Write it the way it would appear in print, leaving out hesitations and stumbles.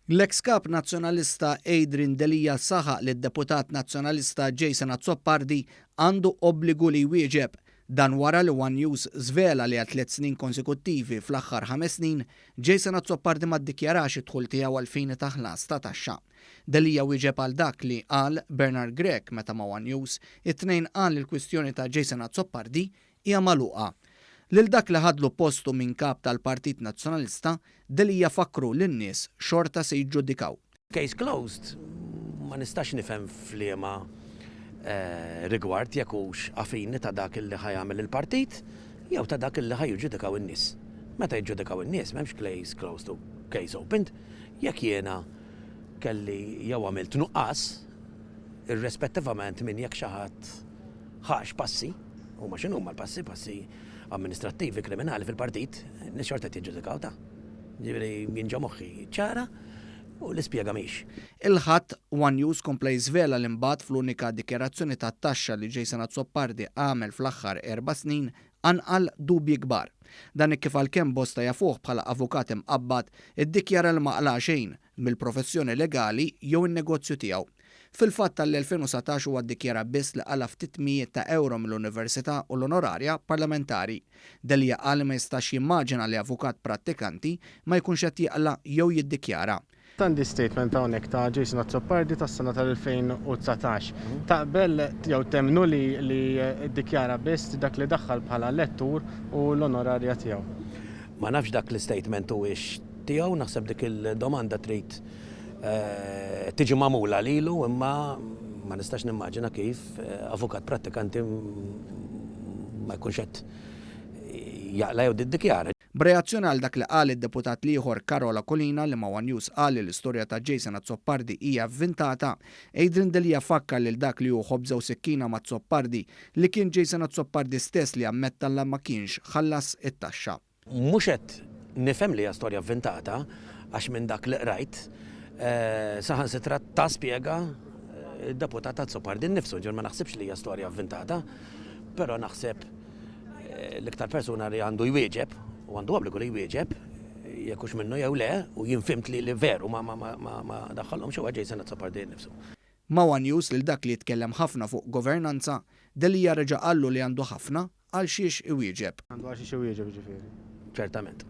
L-ex kap nazzjonalista Adrian Delija saħaq li d-deputat nazzjonalista Jason Azzopardi għandu obbligu li jwieġeb dan wara li One News żvela li għal 3 snin konsekuttivi fl-aħħar 5 snin Jason Azzopardi ma ddikjarax id-dħul tiegħu għal fini ta' ħlas ta' taxxa. Delija wieġeb għal dak li qal Bernard Grech meta ma' One News, it-tnejn qal li l-kwistjoni ta' Jason Azzopardi hija magħluqa. Lil dak li ħadlu postu minn kap tal-Partit Nazzjonalista, Delija fakru lin-nies xorta se jiġġudikaw. Case closed, ma nistax nifhem f'liema rigward jekk hux affini ta' dak li ħajamel il-partit jew ta' dak li ħajjuġġudikaw in-nies. Meta jiġġudikaw in-nies m'hemmx case closed u case opened, jekk jiena kelli jew għamilt nuqqas irrispettivament minn jekk xi ħadd ħax passi, huma x'inhuma l-passi amministrattivi kriminali fil-partit, nixxorta jiġġudikaw ta'. Ġifieri jinġa moħħi ċara u l-ispjega mhix. Il-ħadd One News kompla jiżvela l-imbagħad fl-unika dikjarazzjoni tat-taxxa li Jason Azzopardi għamel fl-aħħar 4 snin anqal dubji kbar. Dan kif għalkemm bosta jafuh bħala avukat imqabbad iddikjara l ma qala xejn mill-professjoni legali jew in-negozju tiegħu. Fil-fatt tal-2017 huwa ddikjara biss li qala ftit mijiet ta' euro mill-università u l-onorarja parlamentari. Delija qal ma jistax jimmaġina li avukat prattikanti ma jkunx qed jaqla jew jiddikjara. Għandi statement hawnhekk ta' Jason Azzopardi tas-sena tal-2019. Taqbel jew temnu li ddikjara biss dak li daħħal bħala lettur u l-onorarja tiegħu. Ma nafx dak l-statement huwiex tiegħu, naħseb dik il-domanda trid tiġi magħmula lilu, imma ma nistax nimmaġina kif avukat prattikanti ma jkunx qed jaqla jew diddikjara. B'reazzjoni għal dak li qal id-deputat ieħor Carola Collina li ma' One News qal li l-istorja ta' Jason Azzopardi hija avvintata, Adrian Delija fakkar lil dak li hu ħobża u sikkina ma' Azzopardi li kien Jason Azzopardi stess li ammetta li ma kienx ħallas it-taxxa. Mhux qed nifhem li hija storja avvintata għax minn dak li qrajt saħansitra ta' spjega id-deputat Azzopardi nnifsu, ġifier ma naħsibx li hija storja avvintata, però naħseb l-iktar persuna li għandu jwieġeb u għandu obbligu li jwieġeb jekk hux minnu jew le u jinfimt li veru ma daħħalhom xi Jason Azzopardi nnifsu. Ma' One News lil dak li jitkellem ħafna fuq governanza, Delija reġa' qallu li għandu ħafna għal xiex iwieġeb. Għandu għal xiex iwieġeb ġifieri. Ċertament.